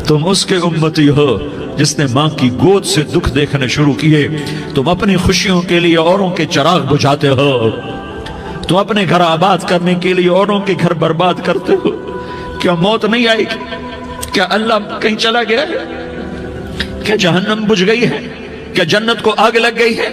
تم اس کے امتی ہو جس نے ماں کی گود سے دکھ دیکھنے شروع کیے۔ تم اپنی خوشیوں کے لیے اوروں کے چراغ بجھاتے ہو، تم اپنے گھر آباد کرنے کے لیے اوروں کے گھر برباد کرتے ہو۔ کیا موت نہیں آئے گی؟ کیا اللہ کہیں چلا گیا ہے؟ کیا جہنم بجھ گئی ہے؟ کیا جنت کو آگ لگ گئی ہے؟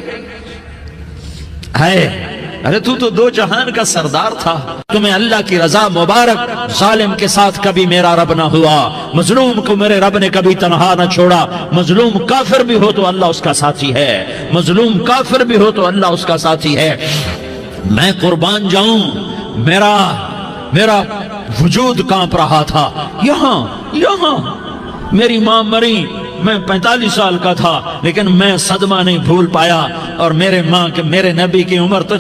ارے تو دو جہان کا سردار تھا، تمہیں اللہ کی رضا مبارک۔ ظالم کے ساتھ کبھی میرا رب نہ ہوا، مظلوم کو میرے رب نے کبھی تنہا نہ چھوڑا۔ مظلوم کافر بھی ہو تو اللہ اس کا ساتھی ہے، مظلوم کافر بھی ہو تو اللہ اس کا ساتھی ہے۔ میں قربان جاؤں، میرا وجود کانپ رہا تھا۔ یہاں میری ماں مری، میں 45 سال کا تھا، لیکن میں صدمہ نہیں بھول پایا۔ اور میرے نبی کی عمر تو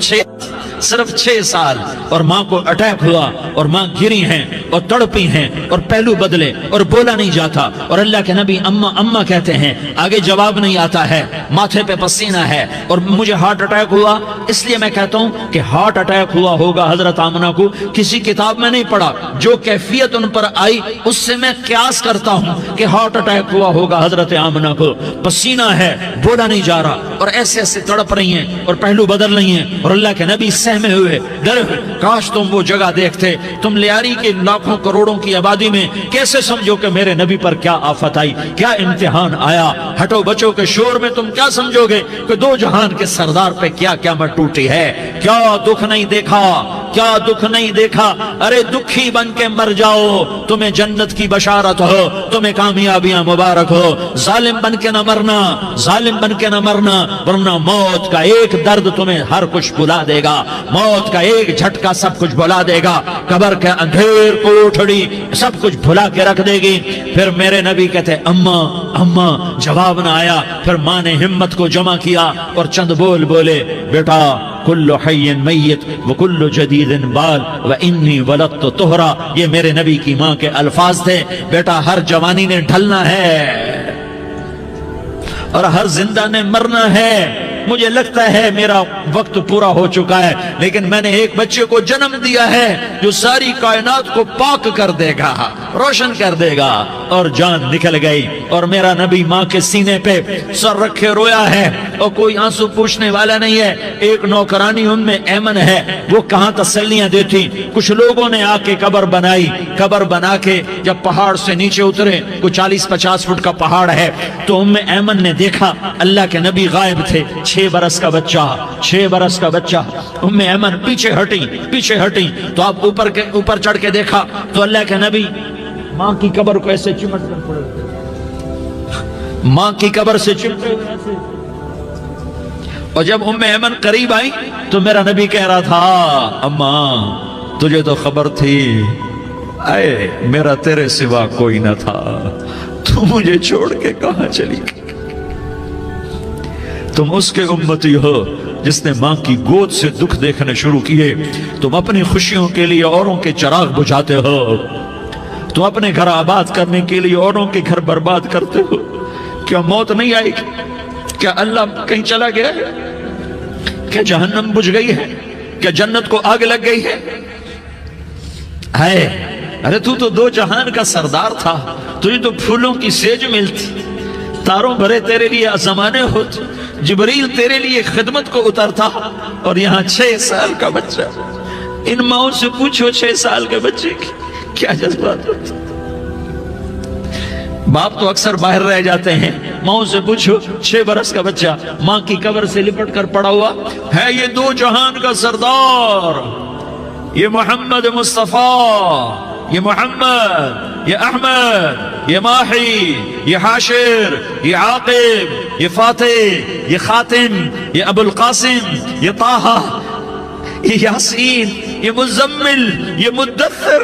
صرف 6 سال، اور ماں کو اٹیک ہوا، اور ماں گری ہیں اور تڑپی ہیں اور پہلو بدلے اور بولا نہیں جاتا، اور اللہ کے نبی اماں کہتے ہیں، آگے جواب نہیں آتا ہے، ماتھے پہ پسینہ ہے، اور مجھے ہارٹ اٹیک ہوا۔ اس لیے میں کہتا ہوں کہ ہارٹ اٹیک ہوا ہوگا حضرت آمنہ کو، کسی کتاب میں نہیں پڑھا، جو کیفیت ان پر آئی اس سے میں قیاس کرتا ہوں کہ ہارٹ اٹیک ہوا ہوگا حضرت آمنہ کو۔ پسینہ ہے، بولا نہیں جا رہا، اور ایسے تڑپ رہی ہیں اور پہلو بدل رہی ہیں، اور اللہ کے نبی سہمے ہوئے ڈرے ہوئے۔ کاش تم وہ جگہ دیکھتے، تم لیاری کے لاکھوں کروڑوں کی آبادی میں کیسے سمجھو کہ میرے نبی پر کیا آفت آئی، کیا امتحان آیا۔ ہٹو بچوں کے شور میں تم کیا سمجھو گے کہ دو جہان کے سردار پہ کیا قیامت ٹوٹی ہے۔ کیا دکھ نہیں دیکھا، کیا دکھ نہیں دیکھا۔ ارے دکھی بن کے مر جاؤ، تمہیں جنت کی بشارت ہو، تمہیں کامیابیاں مبارک ہو۔ ظالم بن کے نہ مرنا، ظالم بن کے نہ مرنا، ورنہ موت کا ایک درد تمہیں ہر کچھ بھلا دے گا، موت کا ایک جھٹکا سب کچھ بھلا دے گا، قبر کے اندھیر کوٹھڑی سب کچھ بھلا کے رکھ دے گی۔ پھر میرے نبی کہتے اماں، جواب نہ آیا۔ پھر ماں نے ہمت کو جمع کیا اور چند بول بولے، بیٹا کل حی میت وکل جدید بال وانی ولدت طہرا۔ یہ میرے نبی کی ماں کے الفاظ تھے، بیٹا ہر جوانی نے ڈھلنا ہے اور ہر زندہ نے مرنا ہے۔ مجھے لگتا ہے میرا وقت پورا ہو چکا ہے، لیکن میں نے ایک بچے کو جنم دیا ہے جو ساری کائنات کو پاک کر دے گا، روشن کر دے گا۔ اور جان نکل گئی، اور میرا نبی ماں کے سینے پہ سر رکھے رویا ہے، اور کوئی آنسو پوچھنے والا نہیں ہے۔ ایک نوکرانی ان میں ایمن ہے، وہ کہاں تسلیاں دیتی۔ کچھ لوگوں نے آ کے قبر بنائی، قبر بنا کے جب پہاڑ سے نیچے اترے، کوئی 40-50 فٹ کا پہاڑ ہے، تو ایمن نے دیکھا اللہ کے نبی غائب تھے۔ 6 برس کا بچہ، ایمن پیچھے ہٹی تو آپ اوپر چڑھ کے دیکھا تو اللہ کے نبی ماں کی قبر کو ایسے چمٹ کر پڑے، ماں کی قبر سے چمٹے ہوئے ایسے۔ اور جب ایمن قریب آئی تو میرا نبی کہہ رہا تھا، اماں تجھے تو خبر تھی، اے میرا تیرے سوا کوئی نہ تھا، تو مجھے چھوڑ کے کہاں چلی گئی۔ تم اس کے امتی ہو جس نے ماں کی گود سے دکھ دیکھنے شروع کیے۔ تم اپنی خوشیوں کے لیے اوروں کے چراغ بجھاتے ہو، تم اپنے گھر آباد کرنے کے لیے اوروں کے گھر برباد کرتے ہو۔ کیا موت نہیں آئے گی؟ کیا اللہ کہیں چلا گیا ہے؟ کیا جہنم بجھ گئی ہے؟ کیا جنت کو آگ لگ گئی ہے؟ ارے تو دو جہان کا سردار تھا، تجھے تو پھولوں کی سیج ملتی، تاروں بھرے تیرے لیے زمانے ہوتے، جبریل تیرے لیے خدمت کو اترتا، اور یہاں 6 سال کا بچہ۔ ان ماؤں سے پوچھو 6 سال کے بچے کی کیا جذبات ہوتے۔ باپ تو اکثر باہر رہ جاتے ہیں، ماؤں سے پوچھو 6 برس کا بچہ ماں کی قبر سے لپٹ کر پڑا ہوا ہے۔ یہ دو جہان کا سردار، یہ محمد مصطفیٰ، یہ محمد، یہ احمد، یہ ماہی، یہ حاشر، یہ عاقب، یہ فاتح، یہ خاتم، یہ ابو القاسم، یہ طٰہٰ، یہ یاسین، یہ مزمل، یہ مدثر،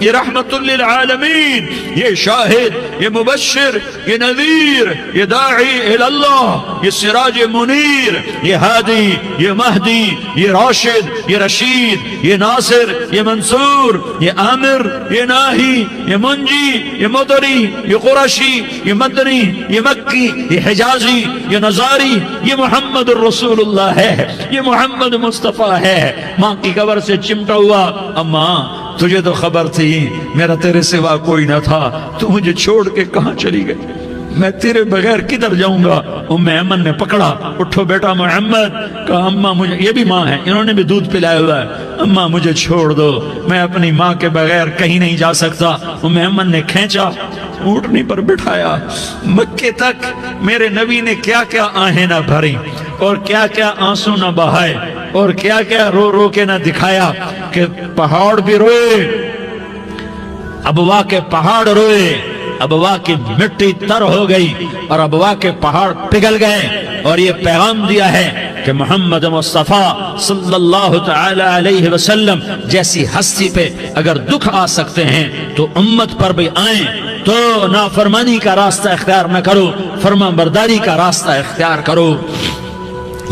یہ رحمت للعالمین، یہ شاہد، یہ مبشر، یہ نذیر، یہ داعی الاللہ، یہ سراج منیر، یہ ہادی، یہ مہدی، یہ راشد، یہ رشید، یہ ناصر، یہ منصور، یہ عامر، یہ ناہی، یہ منجی، یہ مدری، یہ قرشی، یہ مدنی، یہ مکی، یہ حجازی، یہ نظاری، یہ محمد الرسول اللہ ہے، یہ محمد مصطفیٰ ہے۔ ماں کی قبر سے چمٹا ہوا، اماں تجھے تو خبر تھی میرا تیرے سوا کوئی نہ تھا، تو مجھے چھوڑ کے کہاں چلی گئی؟ میں تیرے بغیر کدھر جاؤں گا؟ ام ایمن نے پکڑا، اٹھو بیٹا محمد، کہا اماں مجھے، یہ بھی ماں ہے، انہوں نے بھی دودھ پلایا ہوا ہے، اماں مجھے چھوڑ دو، میں اپنی ماں کے بغیر کہیں نہیں جا سکتا۔ ام ایمن نے کھینچا، اونٹنی پر بٹھایا، مکے تک میرے نبی نے کیا کیا آہیں نہ بھری اور کیا کیا آنسو نہ بہائے اور کیا کیا رو رو کے نہ دکھایا کہ پہاڑ بھی روئے، ابوا کے پہاڑ روئے، ابوا کی مٹی تر ہو گئی اور ابوا کے پہاڑ پگھل گئے، اور یہ پیغام دیا ہے کہ محمد مصطفیٰ صلی اللہ تعالی علیہ وسلم جیسی ہستی پہ اگر دکھ آ سکتے ہیں تو امت پر بھی آئیں، تو نافرمانی کا راستہ اختیار نہ کرو، فرما برداری کا راستہ اختیار کرو۔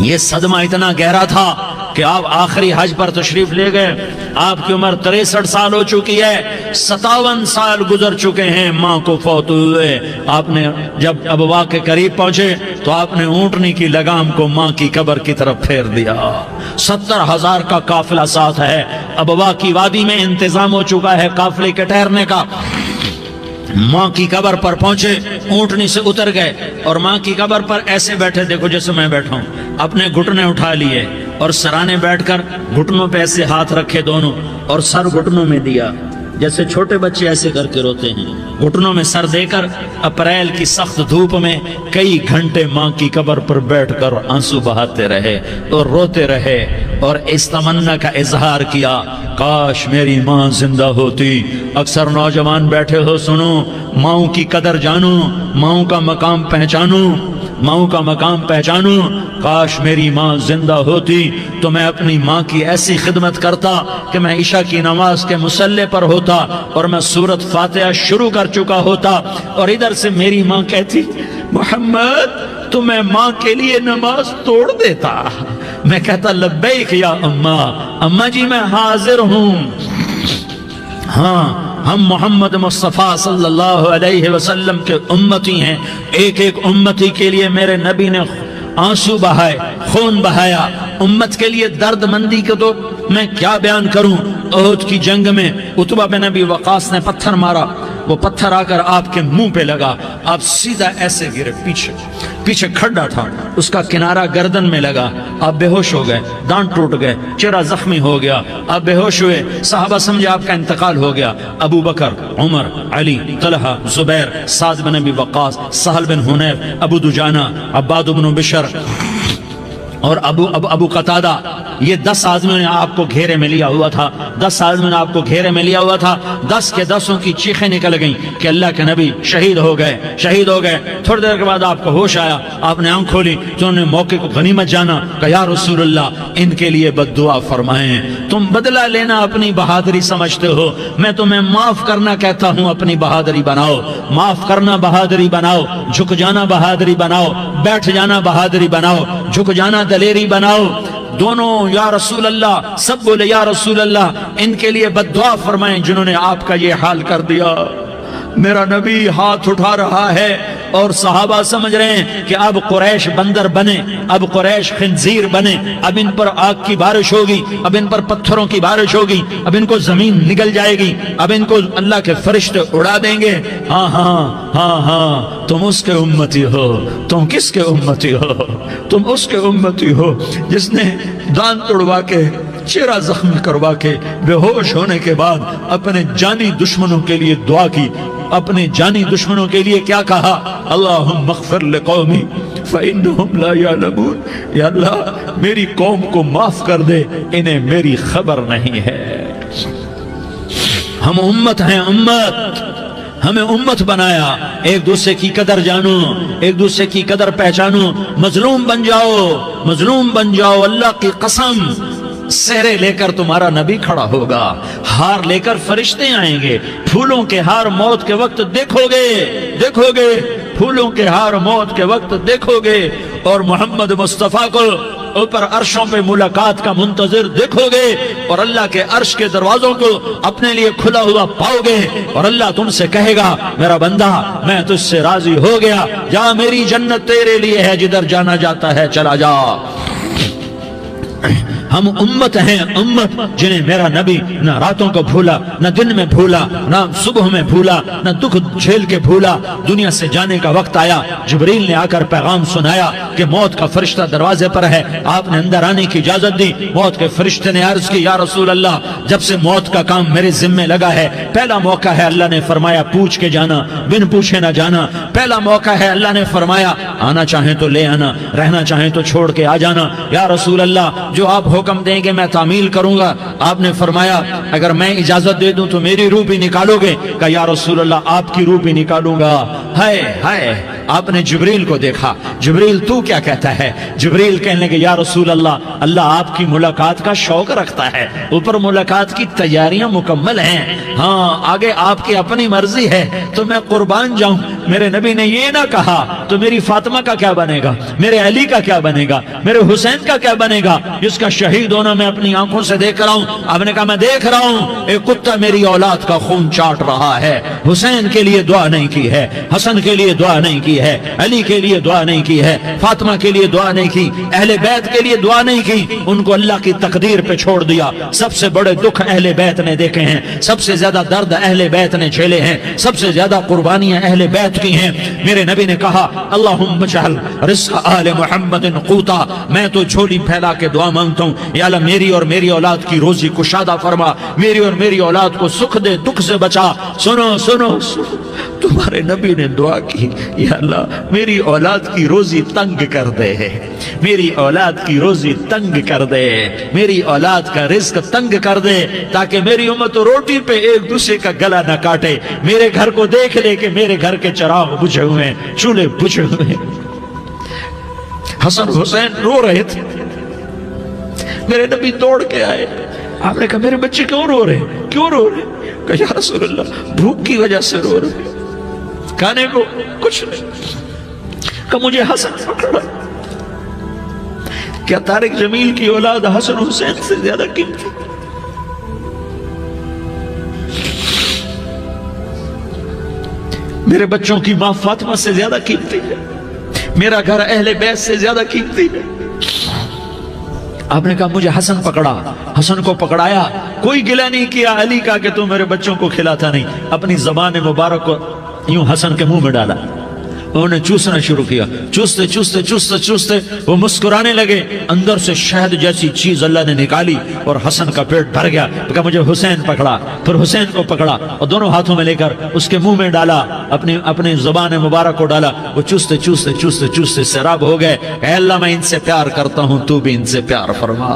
یہ صدمہ اتنا گہرا تھا کہ آپ آخری حج پر تشریف لے گئے، آپ کی عمر 63 سال ہو چکی ہے، 57 سال گزر چکے ہیں ماں کو فوت ہوئے۔ آپ نے جب ابوا کے قریب پہنچے تو آپ نے اونٹنی کی لگام کو ماں کی قبر کی طرف پھیر دیا۔ 70,000 کا قافلہ ساتھ ہے، ابوا کی وادی میں انتظام ہو چکا ہے قافلے کے ٹھہرنے کا۔ ماں کی قبر پر پہنچے، اونٹنی سے اتر گئے اور ماں کی قبر پر ایسے بیٹھے، دیکھو جیسے میں بیٹھا ہوں، اپنے گھٹنے اٹھا لیے اور سرانے بیٹھ کر گھٹنوں پہ ایسے ہاتھ رکھے دونوں اور سر گھٹنوں میں دیا، جیسے چھوٹے بچے ایسے کر کے روتے ہیں، گھٹنوں میں سر دے کر اپریل کی سخت دھوپ میں کئی گھنٹے ماں کی قبر پر بیٹھ کر آنسو بہاتے رہے اور روتے رہے اور اس تمنا کا اظہار کیا، کاش میری ماں زندہ ہوتی۔ اکثر نوجوان بیٹھے ہو، سنو، ماؤں کی قدر جانو، ماؤں کا مقام پہچانو، ماؤں کا مقام پہچانو۔ کاش میری ماں زندہ ہوتی تو میں اپنی ماں کی ایسی خدمت کرتا کہ میں عشاء کی نماز کے مصلی پر ہوتا اور میں سورۃ فاتحہ شروع کر چکا ہوتا، اور ادھر سے میری ماں کہتی محمد تو میں ماں کے لیے نماز توڑ دیتا، میں کہتا لبیک یا اماں، اماں جی میں حاضر ہوں۔ ہاں، ہم محمد مصطفیٰ صلی اللہ علیہ وسلم کے امتی ہیں، ایک ایک امتی کے لیے میرے نبی نے آنسو بہائے، خون بہایا، امت کے لیے درد مندی کو تو میں کیا بیان کروں۔ احد کی جنگ میں عتبہ بن ابی وقاص نے پتھر مارا، وہ پتھر آ کر آپ کے منہ پہ لگا، آپ سیدھا ایسے گرے، پیچھے کھڈا تھا، اس کا کنارہ گردن میں لگا، آپ بے ہوش ہو گئے، دانت ٹوٹ گئے، چہرہ زخمی ہو گیا، آپ بے ہوش ہوئے، صحابہ سمجھے آپ کا انتقال ہو گیا۔ ابو بکر، عمر، علی، طلحہ، زبیر، سعد بن ابی وقاص، سہل بن حنیف، ابو دجانہ، عباد بن بشر اور ابو قتادہ، یہ 10 آدمیوں نے آپ کو گھیرے میں لیا ہوا تھا، 10 آدمیوں نے آپ کو گھیرے میں لیا ہوا تھا، 10 کے 10 کی چیخیں نکل گئیں کہ اللہ کے نبی شہید ہو گئے، شہید ہو گئے۔ تھوڑی دیر کے بعد آپ کو ہوش آیا، آپ نے آنکھ کھولی تو انہوں نے موقع کو غنیمت جانا کہ یا رسول اللہ ان کے لیے بد دعا فرمائیں، تم بدلہ لینا اپنی بہادری سمجھتے ہو، میں تمہیں معاف کرنا کہتا ہوں، اپنی بہادری بناؤ، معاف کرنا بہادری بناؤ، جھک جانا بہادری بناؤ، بیٹھ جانا بہادری بناؤ، جھک جانا دلیری بناؤ۔ دونوں یا رسول اللہ، سب بولے یا رسول اللہ، ان کے لیے بد دعا فرمائیں جنہوں نے آپ کا یہ حال کر دیا۔ میرا نبی ہاتھ اٹھا رہا ہے اور صحابہ سمجھ رہے ہیں کہ اب قریش بندر بنے، اب قریش خنزیر بنے، اب ان پر آگ کی بارش ہوگی، اب ان پر پتھروں کی بارش ہوگی، اب ان کو زمین نگل جائے گی، اب ان کو اللہ کے فرشتے اڑا دیں گے۔ ہاں ہاں ہاں ہاں، تم اس کے امتی ہو، تم کس کے امتی ہو؟ تم اس کے امتی ہو جس نے دانت توڑوا کے، چہرہ زخمی کروا کے، بے ہوش ہونے کے بعد اپنے جانی دشمنوں کے لیے دعا کی، اپنے جانی دشمنوں کے لیے کیا کہا؟ اللہم اغفر لقومی فإنہم لا یعلمون، یا اللہ میری قوم کو معاف کر دے، انہیں میری خبر نہیں ہے۔ ہم امت ہیں، امت، ہمیں امت بنایا، ایک دوسرے کی قدر جانو، ایک دوسرے کی قدر پہچانو، مظلوم بن جاؤ، مظلوم بن جاؤ، اللہ کی قسم سہرے لے کر تمہارا نبی کھڑا ہوگا، ہار لے کر فرشتے آئیں گے، پھولوں کے ہار موت کے وقت دیکھو گے، دیکھو گے، پھولوں کے ہار موت کے وقت دیکھو گے، اور محمد مصطفیٰ کو اوپر عرشوں پہ ملاقات کا منتظر دیکھو گے، اور اللہ کے عرش کے دروازوں کو اپنے لیے کھلا ہوا پاؤ گے، اور اللہ تم سے کہے گا میرا بندہ میں تجھ سے راضی ہو گیا، جا میری جنت تیرے لیے ہے، جدھر جانا جاتا ہے چلا جا۔ ہم امت ہیں، امت جنہیں میرا نبی نہ راتوں کو بھولا، نہ دن میں بھولا، نہ صبح میں بھولا، نہ دکھ جھیل کے بھولا۔ دنیا سے جانے کا وقت آیا، جبریل نے آ کر پیغام سنایا کہ موت کا فرشتہ دروازے پر ہے، آپ نے اندر آنے کی اجازت دی۔ موت کے فرشتے نے عرض کی، یا رسول اللہ، جب سے موت کا کام میرے ذمے لگا ہے، پہلا موقع ہے، اللہ نے فرمایا پوچھ کے جانا، بن پوچھے نہ جانا۔ پہلا موقع ہے، اللہ نے فرمایا آنا چاہیں تو لے آنا، رہنا چاہیں تو چھوڑ کے آ جانا۔ یا رسول اللہ، جو آپ حکم دیں گے میں تعمیل کروں گا۔ آپ نے فرمایا اگر میں اجازت دے دوں تو میری روح بھی نکالو گے؟ کہ یا رسول اللہ، آپ کی روح بھی نکالوں گا۔ ہائے ہائے، آپ نے جبریل کو دیکھا، جبریل تو کیا کہتا ہے؟ جبریل کہنے لگے یا رسول اللہ، اللہ آپ کی ملاقات کا شوق رکھتا ہے، اوپر ملاقات کی تیاریاں مکمل ہیں، ہاں آگے آپ کی اپنی مرضی ہے تو میں قربان جاؤں۔ میرے نبی نے یہ نہ کہا تو میری فاطمہ کا کیا بنے گا، میرے علی کا کیا بنے گا، میرے حسین کا کیا بنے گا، جس کا شہید ہونا میں اپنی آنکھوں سے دیکھ رہا ہوں۔ آپ نے کہا میں دیکھ رہا ہوں، ایک کتا میری اولاد کا خون چاٹ رہا ہے۔ حسین کے لیے دعا نہیں کی ہے، حسن کے لیے دعا نہیں کی ہے، علی کے لیے دعا نہیں کی ہے، فاطمہ کے لیے دعا نہیں کی، اہل بیت کے لیے دعا نہیں کی، ان کو اللہ کی تقدیر پہ چھوڑ دیا۔ سب سے بڑے دکھ اہل بیت نے دیکھے ہیں، سب سے زیادہ درد اہل بیت نے جھیلے ہیں، سب سے زیادہ قربانیاں اہل بیت کی ہیں۔ میرے نبی نے کہا اللہم اجعل رزق آل محمد قوتا، میں تو جھولی پھیلا کے دعا مانگتا ہوں، یا اللہ میری اور میری اولاد کی روزی کشادہ فرما، میری اور میری اولاد کو سکھ دے، دکھ سے بچا۔ سنو سنو سنو، تمہارے نبی نے دعا کی، یا اللہ میری اولاد کی روزی تنگ کر دے، میری اولاد کی روزی تنگ کر دے، میری اولاد کا رزق تنگ کر دے، تاکہ میری امت روٹی پہ ایک دوسرے کا گلا نہ کاٹے، میرے گھر کو دیکھ لے کہ میرے گھر کے چراغ بجھے ہوئے ہیں، چولہے بجھے ہوئے ہیں۔ حسن حسین رو رہے تھے، میرے نبی دوڑ کے آئے، آپ نے کہا میرے بچے کیوں رو رہے ہیں، کیوں رو رہے ہیں؟ کہا یا رسول اللہ بھوک کی وجہ سے رو رہے ہیں، کھانے کو کچھ نہیں۔ کہ مجھے حسن پکڑا، کیا طارق جمیل کی اولاد حسن حسین سے زیادہ قیمتی؟ میرے بچوں کی ماں فاطمہ سے زیادہ قیمتی ہے، میرا گھر اہل بیت سے زیادہ قیمتی ہے۔ آپ نے کہا مجھے حسن پکڑا، حسن کو پکڑایا، کوئی گلہ نہیں کیا علی کا کہ تو میرے بچوں کو کھلاتا نہیں، اپنی زبان مبارک کو یوں حسن کے منہ میں ڈالا، انہوں نے چوسنا شروع کیا، چوستے چوستے چوستے چوستے وہ مسکرانے لگے، اندر سے شہد جیسی چیز اللہ نے نکالی اور حسن کا پیٹ بھر گیا۔ کہا مجھے حسین پکڑا، پھر حسین کو پکڑا اور دونوں ہاتھوں میں لے کر اس کے منہ میں ڈالا، اپنی زبان مبارک کو ڈالا، وہ چوستے چوستے چوستے چوستے سیراب ہو گئے۔ اے اللہ میں ان سے پیار کرتا ہوں، تو بھی ان سے پیار فرما،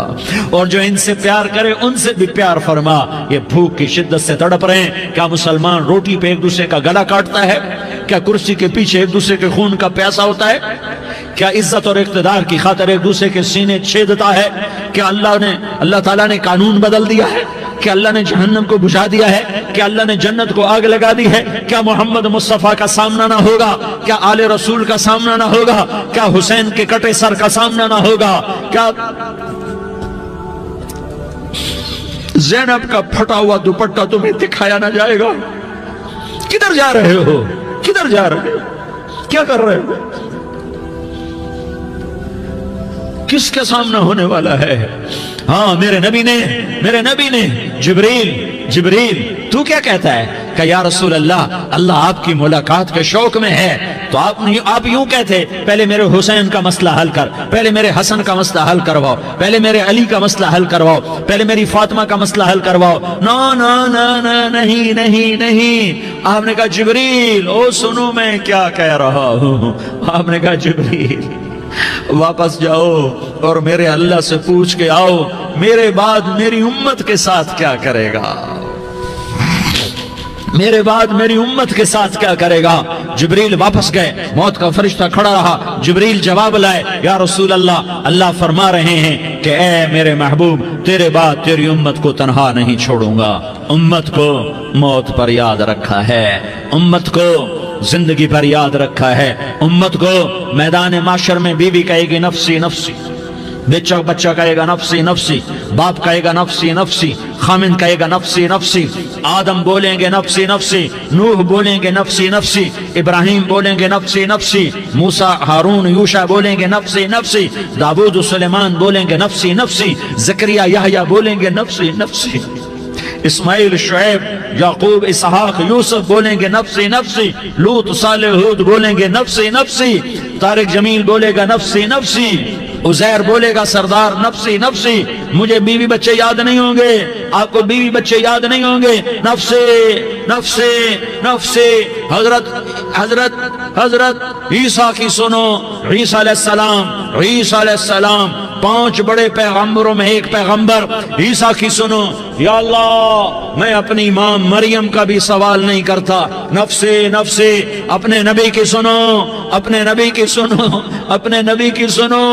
اور جو ان سے پیار کرے ان سے بھی پیار فرما۔ یہ بھوک کی شدت سے تڑپ رہے ہیں، کیا مسلمان روٹی پہ ایک دوسرے کا گلا کاٹتا ہے؟ کیا کرسی کے پیچھے ایک دوسرے کے خون کا پیاسا ہوتا ہے؟ کیا عزت اور اقتدار کی خاطر ایک دوسرے کے سینے چھیدتا ہے؟ کیا اللہ تعالیٰ نے قانون بدل دیا ہے؟ کیا اللہ نے جہنم کو بجھا دیا ہے؟ کیا اللہ نے جنت کو آگ لگا دی ہے؟ کیا محمد مصطفیٰ کا سامنا نہ ہوگا؟ کیا آل رسول کا سامنا نہ ہوگا؟ کیا حسین کے کٹے سر کا سامنا نہ ہوگا؟ کیا زینب کا پھٹا ہوا دوپٹہ تمہیں دکھایا نہ جائے گا؟ کدھر جا رہے ہو؟ کدھر جا رہے ہو؟ کیا کر رہے ہو؟ کس کا سامنا ہونے والا ہے؟ ہاں میرے نبی نے جبریل تو کیا کہتا ہے؟ کہ یا رسول اللہ آپ کی ملاقات کے شوق میں ہے، تو آپ یوں کہتے پہلے میرے حسین کا مسئلہ حل کر، پہلے میرے حسن کا مسئلہ حل کرواؤ، پہلے میرے علی کا مسئلہ حل کرواؤ، پہلے میری فاطمہ کا مسئلہ حل کرواؤ۔ نہیں۔ آپ نے کہا جبریل او سنو میں کیا کہہ رہا ہوں۔ آپ نے کہا جبریل واپس جاؤ اور میرے اللہ سے پوچھ کے آؤ میرے بعد میری امت کے ساتھ کیا کرے گا، میرے بعد میری امت کے ساتھ کیا کرے گا۔ جبریل واپس گئے، موت کا فرشتہ کھڑا رہا، جبریل جواب لائے، یا رسول اللہ فرما رہے ہیں کہ اے میرے محبوب تیرے بعد تیری امت کو تنہا نہیں چھوڑوں گا، امت کو موت پر یاد رکھا ہے، امت کو زندگی پر یاد رکھا ہے، امت کو میدان معاشر میں بیوی کہے گی نفسی نفسی، بچہ کہے گا نفسی نفسی، باپ کہے گا نفسی نفسی، خامن کہے گا نفسی نفسی، آدم بولیں گے نفسی نفسی، نوح بولیں گے نفسی نفسی، ابراہیم بولیں گے نفسی نفسی، موسیٰ ہارون یوشع بولیں گے نفسی نفسی، داؤد و سلیمان بولیں گے نفسی نفسی، زکریا یحییٰ بولیں گے نفسی نفسی، اسماعیل شعیب یعقوب اسحاق یوسف بولیں گے نفسی نفسی، لوط صالح ہود بولیں گے نفسی نفسی، طارق جمیل بولے گا نفسی نفسی، عزیر بولے گا سردار نفسی نفسی، مجھے بیوی بچے یاد نہیں ہوں گے، آپ کو بیوی بچے یاد نہیں ہوں گے، نفسی نفسی نفسی۔ حضرت عیسیٰ کی سنو، عیسیٰ علیہ السلام 5 بڑے پیغمبروں میں ایک پیغمبر عیسیٰ کی سنو، یا اللہ میں اپنی ماں مریم کا بھی سوال نہیں کرتا، نفسی نفسی۔ اپنے نبی کی سنو، اپنے نبی کی سنو، اپنے نبی کی سنو،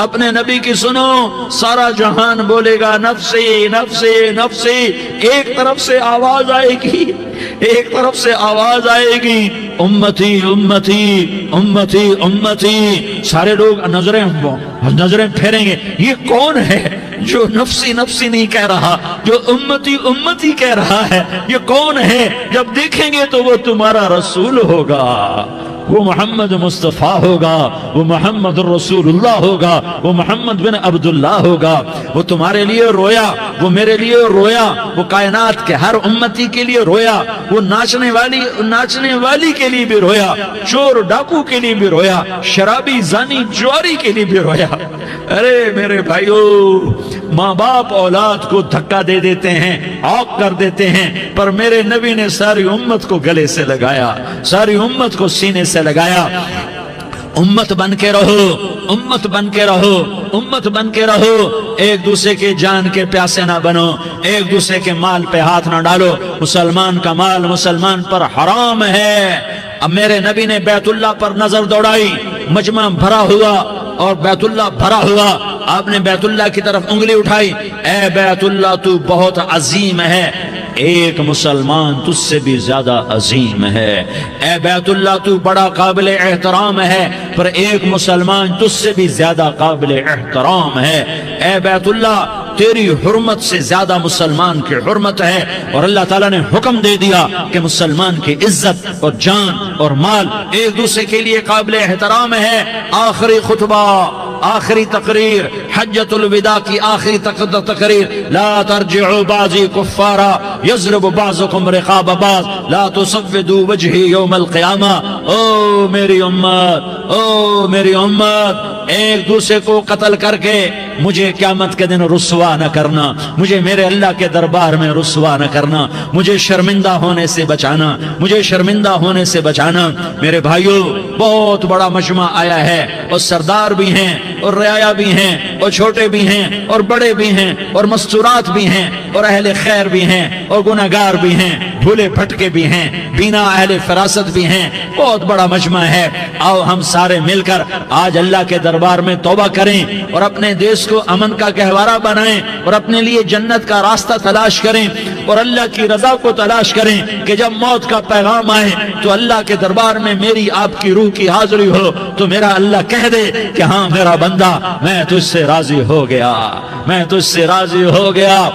اپنے نبی کی سنو، سارا جہان بولے گا نفسی نفسی نفسی۔ ایک طرف سے آواز آئے گی، ایک طرف سے آواز آئے گی، امتی امتی امتی امتی۔ سارے لوگ نظریں پھیریں گے، یہ کون ہے جو نفسی نفسی نہیں کہہ رہا، جو امتی امتی کہہ رہا ہے؟ یہ کون ہے؟ جب دیکھیں گے تو وہ تمہارا رسول ہوگا، وہ محمد مصطفیٰ ہوگا، وہ محمد رسول اللہ ہوگا، وہ محمد بن عبداللہ ہوگا۔ وہ تمہارے لیے رویا، وہ میرے لیے رویا، وہ کائنات کے ہر امتی کے لیے رویا، وہ ناچنے والی کے لیے بھی رویا، چور ڈاکو کے لیے بھی رویا، شرابی زانی جواری کے لیے بھی رویا۔ ارے میرے بھائیو، ماں باپ اولاد کو دھکا دے دیتے ہیں، عاق کر دیتے ہیں، پر میرے نبی نے ساری امت کو گلے سے لگایا، ساری امت کو سینے سے لگایا۔ امت بن کے رہو، امت بن کے رہو، امت بن کے رہو، ایک دوسرے کے جان کے پیاسے نہ بنو، ایک دوسرے کے مال پہ ہاتھ نہ ڈالو۔ مسلمان کا مال مسلمان پر حرام ہے۔ اب میرے نبی نے بیت اللہ پر نظر دوڑائی، مجمع بھرا ہوا اور بیت اللہ بھرا ہوا، آپ نے بیت اللہ کی طرف انگلی اٹھائی، اے بیت اللہ تو بہت عظیم ہے، ایک مسلمان تجھ سے بھی زیادہ عظیم ہے۔ اے بیت اللہ تو بڑا قابل احترام ہے، پر ایک مسلمان تجھ سے بھی زیادہ قابل احترام ہے۔ اے بیت اللہ تیری حرمت سے زیادہ مسلمان کی حرمت ہے، اور اللہ تعالیٰ نے حکم دے دیا کہ مسلمان کی عزت اور جان اور مال ایک دوسرے کے لیے قابل احترام ہے۔ آخری خطبہ، آخری تقریر، حجۃ الوداع کی آخری تقریر، لا ترجعوا بعضی کفارا یضرب بعضکم رقاب بعض لا تسودوا وجہی یوم القیامہ۔ او میری امت، او میری امت، ایک دوسرے کو قتل کر کے مجھے قیامت کے دن رسوا نہ کرنا، مجھے میرے اللہ کے دربار میں رسوا نہ کرنا، مجھے شرمندہ ہونے سے بچانا، مجھے شرمندہ ہونے سے بچانا۔ میرے بھائیو، بہت بڑا مجمع آیا ہے، اور سردار بھی ہیں اور رعایا بھی ہیں اور چھوٹے بھی ہیں اور بڑے بھی ہیں اور مستورات بھی ہیں اور اہل خیر بھی ہیں اور گناہگار بھی ہیں، بھولے بھٹکے بھی ہیں، بینا اہل فراست بھی ہیں، بہت بڑا مجمع ہے۔ آؤ ہم سارے مل کر آج اللہ کے دربار میں توبہ کریں اور اپنے دیش کو امن کا گہوارہ بنائیں اور اپنے لیے جنت کا راستہ تلاش کریں اور اللہ کی رضا کو تلاش کریں، کہ جب موت کا پیغام آئے تو اللہ کے دربار میں میری آپ کی روح کی حاضری ہو تو میرا اللہ کہہ دے کہ ہاں میرا بندہ، میں تجھ سے راضی ہو گیا، میں تجھ سے راضی ہو گیا۔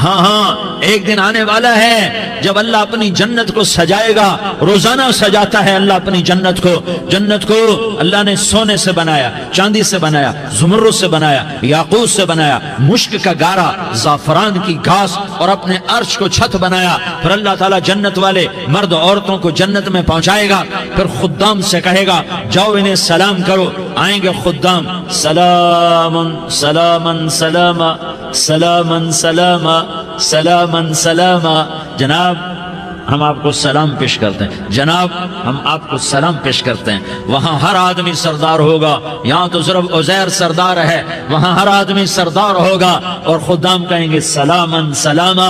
ہاں ہاں، ایک دن آنے والا ہے جب اللہ اپنی جنت کو سجائے گا، روزانہ سجاتا ہے اللہ اپنی جنت کو۔ جنت کو اللہ نے سونے سے بنایا، چاندی سے بنایا، زمرد سے بنایا، یاقوت سے بنایا، مشک کا گارا، زعفران کی گھاس اور اپنے عرش کو چھت بنایا۔ پھر اللہ تعالیٰ جنت والے مرد عورتوں کو جنت میں پہنچائے گا، پھر خدام سے کہے گا جاؤ انہیں سلام کرو۔ آئیں گے خدام، سلام سلام سلام سلام سلام سلام سلام۔ جناب ہم آپ کو سلام پیش کرتے ہیں، جناب ہم آپ کو سلام پیش کرتے ہیں۔ وہاں ہر آدمی سردار ہوگا، یہاں تو صرف عزیر سردار ہے، وہاں ہر آدمی سردار ہوگا، اور خدام کہیں گے سلامن سلاما،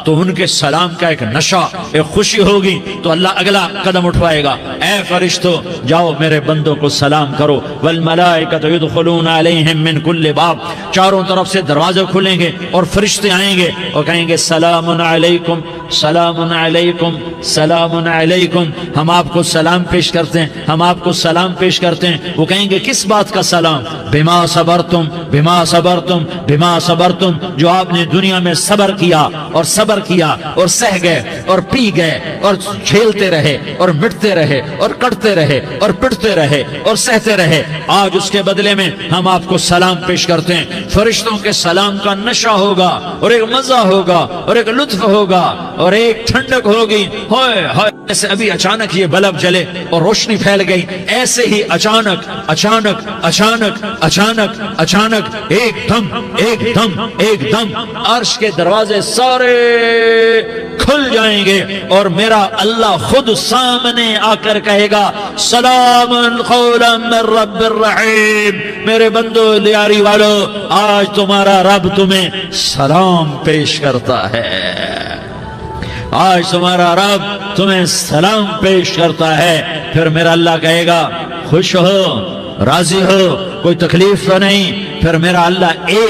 تو ان کے سلام کا ایک نشہ، ایک خوشی ہوگی، تو اللہ اگلا قدم اٹھوائے گا، اے فرشتو جاؤ میرے بندوں کو سلام کرو۔ والملائکۃ یدخلون علیہم من کل باب، چاروں طرف سے دروازے کھلیں گے اور فرشتے آئیں گے اور کہیں گے سلام علیکم، سلام علیکم، علیکم سلام علیکم، ہم آپ کو سلام پیش کرتے ہیں، ہم آپ کو سلام پیش کرتے ہیں۔ وہ کہیں گے کس بات کا سلام؟ بما صبرتم بما صبرتم بما صبرتم، جو آپ نے دنیا میں صبر کیا اور صبر کیا اور سہ گئے اور پی گئے اور کھیلتے رہے اور مٹتے رہے اور کٹتے رہے اور پٹتے رہے اور سہتے رہے، آج اس کے بدلے میں ہم آپ کو سلام پیش کرتے ہیں۔ فرشتوں کے سلام کا نشہ ہوگا اور ایک مزہ ہوگا اور ایک لطف ہوگا اور ایک ٹھنڈک ہوگی۔ ہوئے ہوئے، جیسے ابھی اچانک یہ بلب جلے اور روشنی پھیل گئی، ایسے ہی اچانک اچانک اچانک اچانک اچانک ایک دم ایک دم ایک دم عرش کے دروازے سارے کھل جائیں گے اور میرا اللہ خود سامنے آ کر کہے گا سلام قولا من رب الرحیم، میرے بندو لیاری والو، آج تمہارا رب تمہیں سلام پیش کرتا ہے، آج تمہارا رب تمہیں سلام پیش کرتا ہے۔ پھر میرا اللہ کہے گا خوش ہو، راضی ہو، کوئی تکلیف تو نہیں؟ پھر میرا اللہ ایک